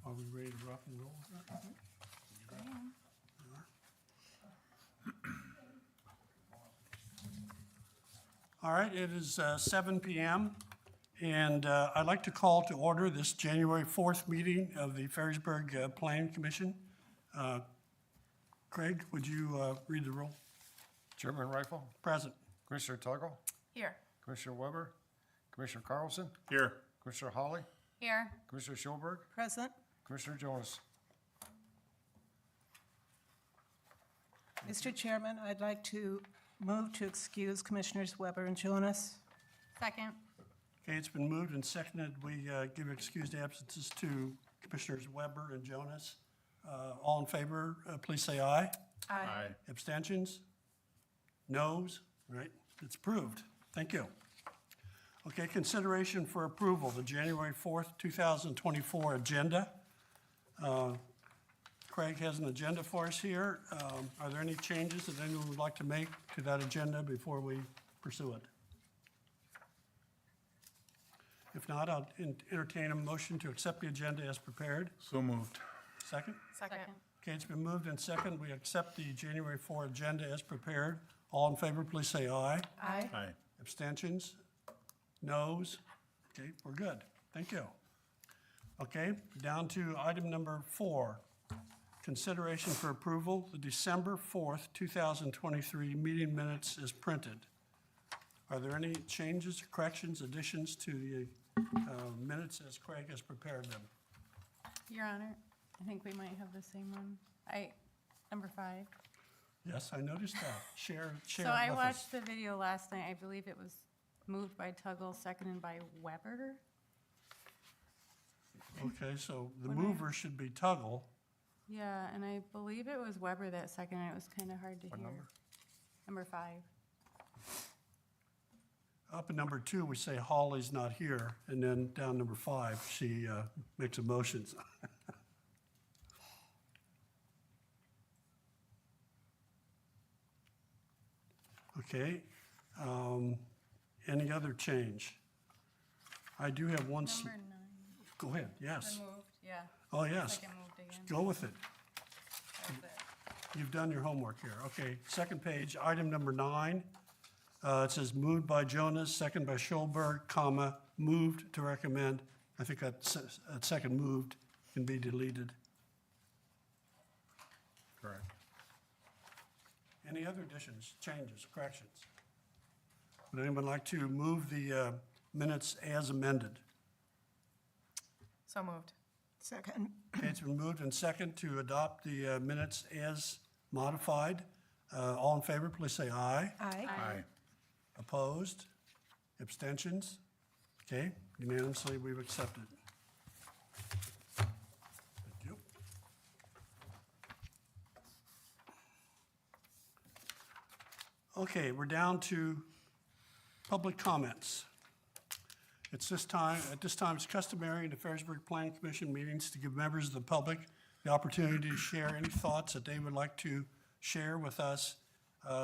Are we ready to rock and roll? All right, it is 7 PM, and I'd like to call to order this January 4th meeting of the Ferrisburg Planning Commission. Craig, would you read the roll? Chairman Rifle, Present. Commissioner Tuggle, Here. Commissioner Weber, Commissioner Carlson, Here. Commissioner Holly, Here. Commissioner Schulberg, Present. Commissioner Jonas. Mr. Chairman, I'd like to move to excuse Commissioners Weber and Jonas. Second. Okay, it's been moved and seconded. We give excused absences to Commissioners Weber and Jonas. All in favor, please say aye. Aye. Abstentions? Noes? Right, it's approved. Thank you. Okay, consideration for approval, the January 4th, 2024 agenda. Craig has an agenda for us here. Are there any changes that anyone would like to make to that agenda before we pursue it? If not, I'll entertain a motion to accept the agenda as prepared. So moved. Second? Second. Okay, it's been moved and second. We accept the January 4 agenda as prepared. All in favor, please say aye. Aye. Aye. Abstentions? Noes? Okay, we're good. Thank you. Okay, down to item number 4. Consideration for approval, the December 4th, 2023 meeting minutes is printed. Are there any changes, corrections, additions to the minutes as Craig has prepared them? Your Honor, I think we might have the same one. Number 5. Yes, I noticed that. Share So it I with us. watched the video last night. I believe it was moved by Tuggle, seconded by Weber. Okay, so the When I- mover should be Tuggle. Yeah, and I believe it was Weber that seconded. It was kind of hard to What hear. number? Number 5. Up in number 2, we say Holly's not here, and then down number 5, she makes a motion. Okay, any other change? I do have one, Number 9. go ahead, yes. Moved, yeah. Oh, yes, Second moved again. go with it. That's it. You've done your homework here. Okay, second page, item number 9. It says moved by Jonas, second by Schulberg, comma, moved to recommend. I think that second moved can be deleted. Correct. Any other additions, changes, corrections? Would anyone like to move the minutes as amended? So moved. Second. Okay, it's been moved and second to adopt the minutes as modified. All in favor, please say aye. Aye. Aye. Opposed? Abstentions? Okay, unanimously, we've accepted. Thank you. Okay, we're down to public comments. At this time, it's customary in the Ferrisburg Planning Commission meetings to give members of the public the opportunity to share any thoughts that they would like to share with us.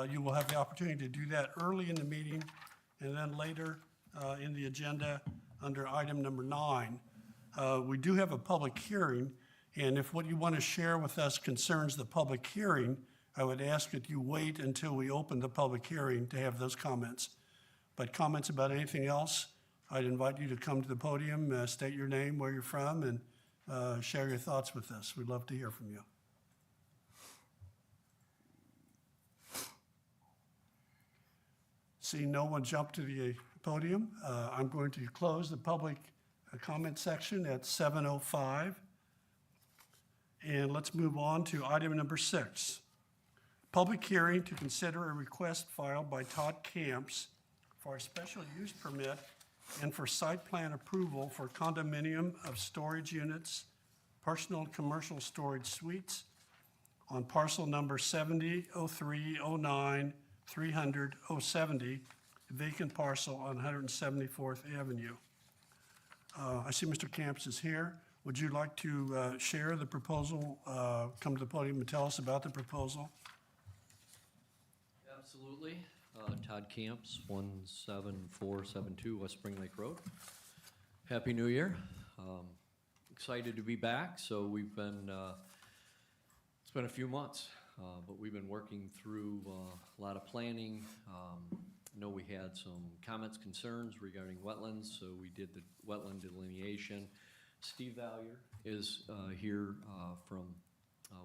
You will have the opportunity to do that early in the meeting and then later in the agenda under item number 9. We do have a public hearing, and if what you want to share with us concerns the public hearing, I would ask that you wait until we open the public hearing to have those comments. But comments about anything else, I'd invite you to come to the podium, state your name, where you're from, and share your thoughts with us. We'd love to hear from you. Seeing no one jump to the podium, I'm going to close the public comment section at 7:05. And let's move on to item number 6. Public hearing to consider a request filed by Todd Camps for a special use permit and for site plan approval for condominium of storage units, personal and commercial storage suites on parcel number 70-03-09-300-070, vacant parcel on 174th Avenue. I see Mr. Camps is here. Would you like to share the proposal, come to the podium and tell us about the proposal? Absolutely. Todd Camps, 17472 West Spring Lake Road. Happy New Year. excited to be back. So we've been, it's been a few months, but we've been working through a lot of planning. I know we had some comments, concerns regarding wetlands, so we did the wetland delineation. Steve Valier is here from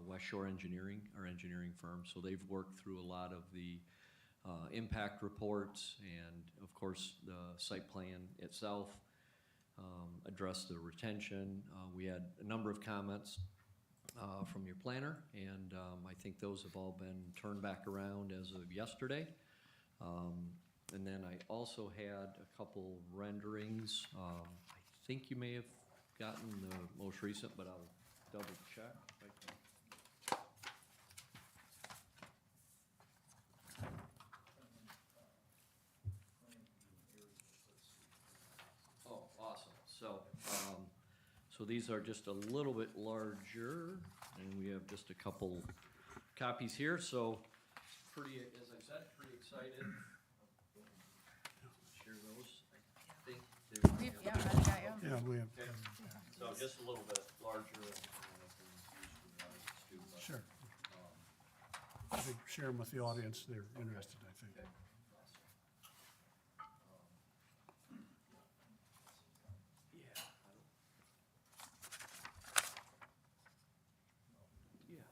West Shore Engineering, our engineering firm. So they've worked through a lot of the impact reports and, of course, the site plan itself, addressed the retention. We had a number of comments from your planner, and I think those have all been turned back around as of yesterday. And then I also had a couple renderings. I think you may have gotten the most recent, but I'll double check. Oh, awesome. So these are just a little bit larger, and we have just a couple copies here. So pretty, as I said, pretty excited. Share those. I think they're. Yeah, I got you. Yeah, we have, Okay. So just a little bit larger, and I can use the others too, but, sure. I think share them with the audience. They're interested, I think. okay. Yeah. Yeah.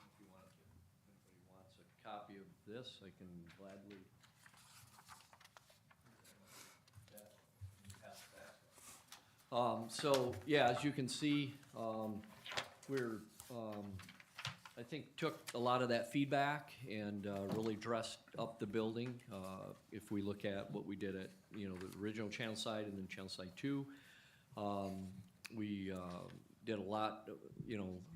If you want to, if anybody wants a copy of this, I can gladly. So, yeah, as you can see, we're, I think, took a lot of that feedback and really dressed up the building. If we look at what we did at, the original Channel Side and then Channel Side 2, we did a lot,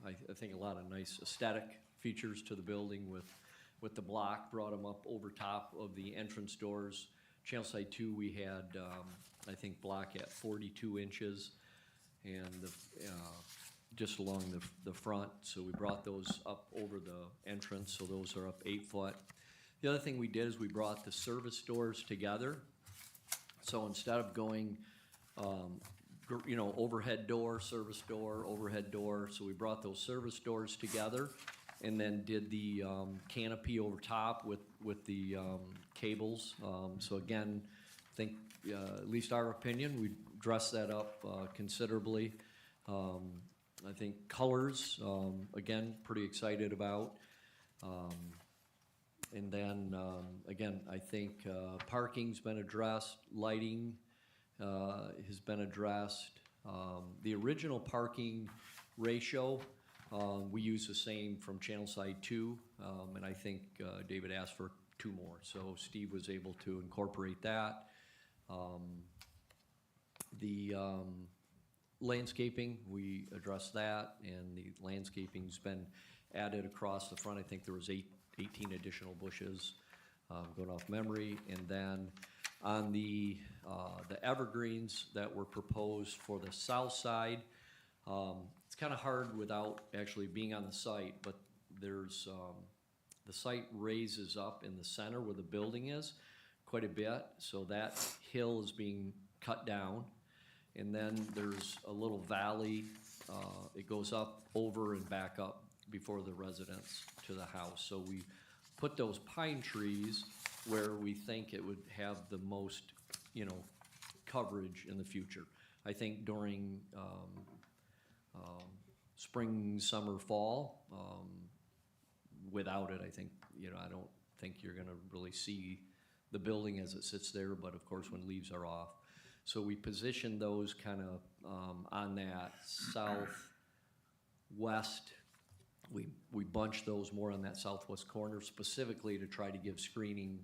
I think a lot of nice aesthetic features to the building with the block, brought them up over top of the entrance doors. Channel Side 2, we had, I think, block at 42 inches, and just along the front. So we brought those up over the entrance, so those are up 8 foot. The other thing we did is we brought the service doors together. So instead of going, overhead door, service door, overhead door, so we brought those service doors together and then did the canopy over top with the cables. So again, I think, at least our opinion, we dressed that up considerably. I think colors, again, pretty excited about. And then, again, I think parking's been addressed, lighting has been addressed. The original parking ratio, we use the same from Channel Side 2, and I think David asked for 2 more. So Steve was able to incorporate that. The landscaping, we addressed that, and the landscaping's been added across the front. I think there was 18 additional bushes, going off memory. And then on the evergreens that were proposed for the south side, it's kind of hard without actually being on the site, but there's, the site raises up in the center where the building is quite a bit, so that hill is being cut down. And then there's a little valley, it goes up, over, and back up before the residence to the house. So we put those pine trees where we think it would have the most, coverage in the future. I think during spring, summer, fall, without it, I think, I don't think you're gonna really see the building as it sits there, but of course when leaves are off. So we position those kind of on that southwest. We bunch those more on that southwest corner specifically to try to give screening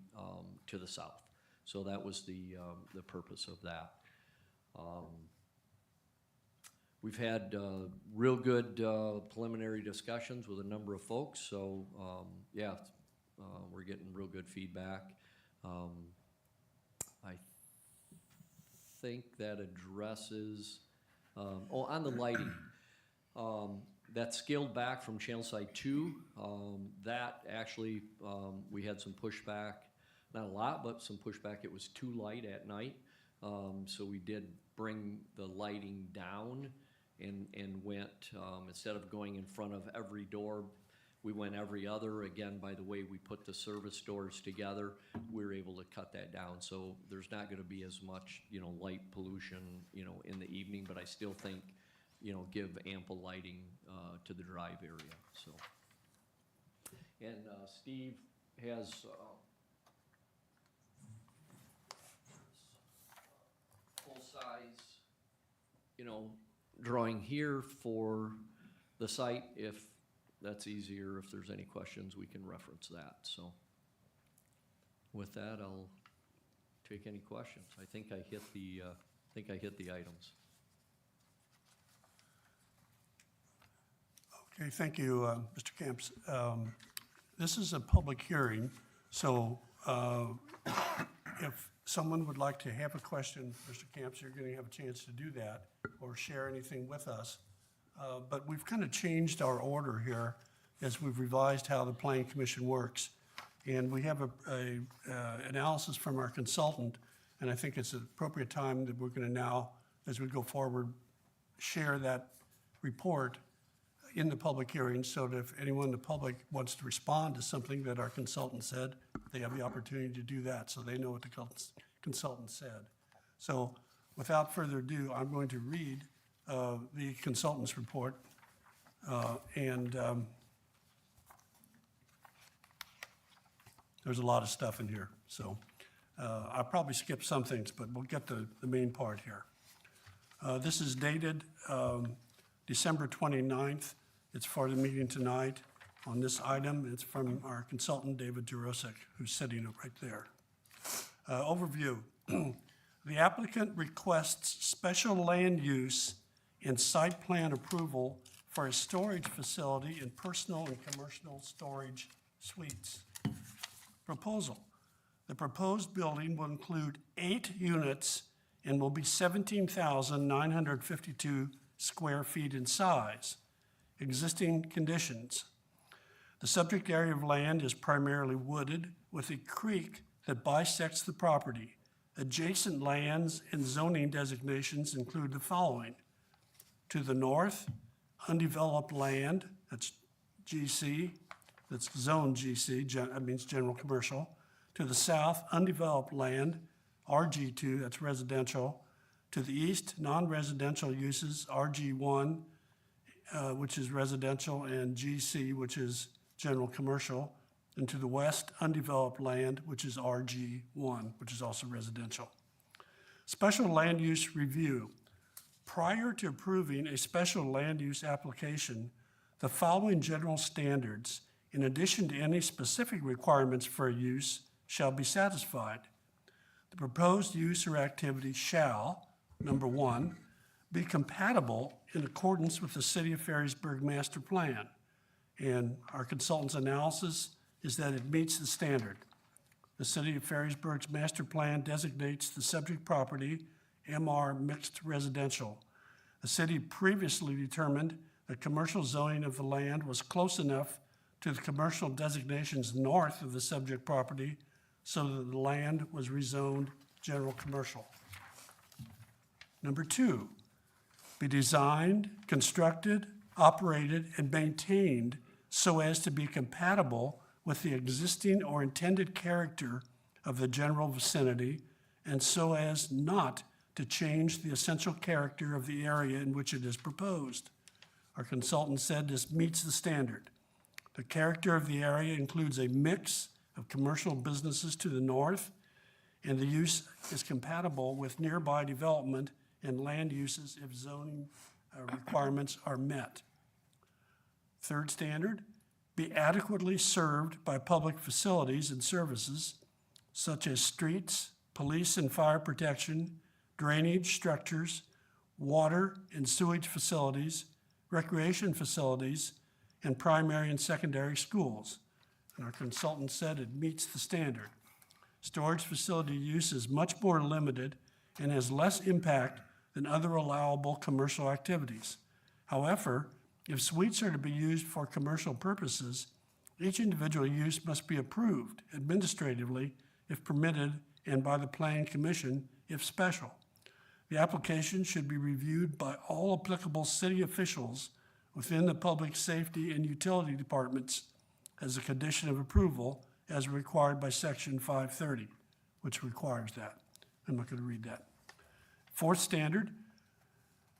to the south. So that was the purpose of that. We've had real good preliminary discussions with a number of folks. So yeah, we're getting real good feedback. I think that addresses, on the lighting, that scaled back from Channel Side 2. That actually, we had some pushback, not a lot, but some pushback. It was too light at night. So we did bring the lighting down and went, instead of going in front of every door, we went every other. Again, by the way we put the service doors together, we were able to cut that down. So there's not gonna be as much, light pollution, in the evening, but I still think, give ample lighting, to the drive area, so. And, Steve has, full-size, drawing here for the site. If that's easier, if there's any questions, we can reference that, so. With that, I'll take any questions. I think I hit the items. Okay, thank you, Mr. Camps. This is a public hearing, so if someone would like to have a question, Mr. Camps, you're going to have a chance to do that or share anything with us. But we've kind of changed our order here as we've revised how the Planning Commission works. And we have a analysis from our consultant, and I think it's an appropriate time that we're going to now, as we go forward, share that report in the public hearing, so that if anyone in the public wants to respond to something that our consultant said, they have the opportunity to do that, so they know what the consultant said. So without further ado, I'm going to read the consultant's report, there's a lot of stuff in here, so I'll probably skip some things, but we'll get the main part here. This is dated December 29th. It's for the meeting tonight on this item. It's from our consultant, David Jurosik, who's sitting right there. Overview. The applicant requests special land use and site plan approval for a storage facility in personal and commercial storage suites. Proposal. The proposed building will include 8 units and will be 17,952 square feet in size. Existing conditions. The subject area of land is primarily wooded with a creek that bisects the property. Adjacent lands and zoning designations include the following. To the north, undeveloped land, that's GC, that's zone GC, that means general commercial. To the south, undeveloped land, RG2, that's residential. To the east, non-residential uses, RG1, which is residential, and GC, which is general commercial. And to the west, undeveloped land, which is RG1, which is also residential. Special land use review. Prior to approving a special land use application, the following general standards, in addition to any specific requirements for a use, shall be satisfied. The proposed use or activity shall, number 1, be compatible in accordance with the City of Ferrisburg Master Plan. And our consultant's analysis is that it meets the standard. The City of Ferrisburg's Master Plan designates the subject property MR Mixed Residential. The city previously determined that commercial zoning of the land was close enough to the commercial designations north of the subject property so that the land was rezoned general commercial. Number 2, be designed, constructed, operated, and maintained so as to be compatible with the existing or intended character of the general vicinity and so as not to change the essential character of the area in which it is proposed. Our consultant said this meets the standard. The character of the area includes a mix of commercial businesses to the north, and the use is compatible with nearby development and land uses if zoning requirements are met. Third standard, be adequately served by public facilities and services such as streets, police and fire protection, drainage structures, water and sewage facilities, recreation facilities, and primary and secondary schools. And our consultant said it meets the standard. Storage facility use is much more limited and has less impact than other allowable commercial activities. However, if suites are to be used for commercial purposes, each individual use must be approved administratively if permitted and by the Planning Commission if special. The application should be reviewed by all applicable city officials within the public safety and utility departments as a condition of approval as required by Section 530, which requires that. I'm not going to read that. Fourth standard,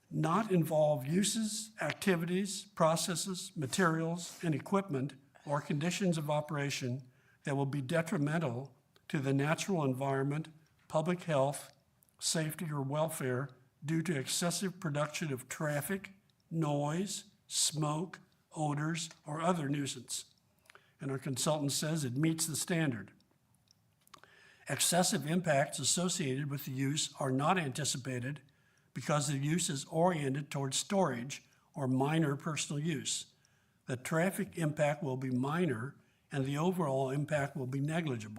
not involve uses, activities, processes, materials, and equipment or conditions of operation that will be detrimental to the natural environment, public health, safety, or welfare due to excessive production of traffic, noise, smoke, odors, or other nuisance. And our consultant says it meets the standard. Excessive impacts associated with the use are not anticipated because the use is oriented towards storage or minor personal use. The traffic impact will be minor and the overall impact will be negligible.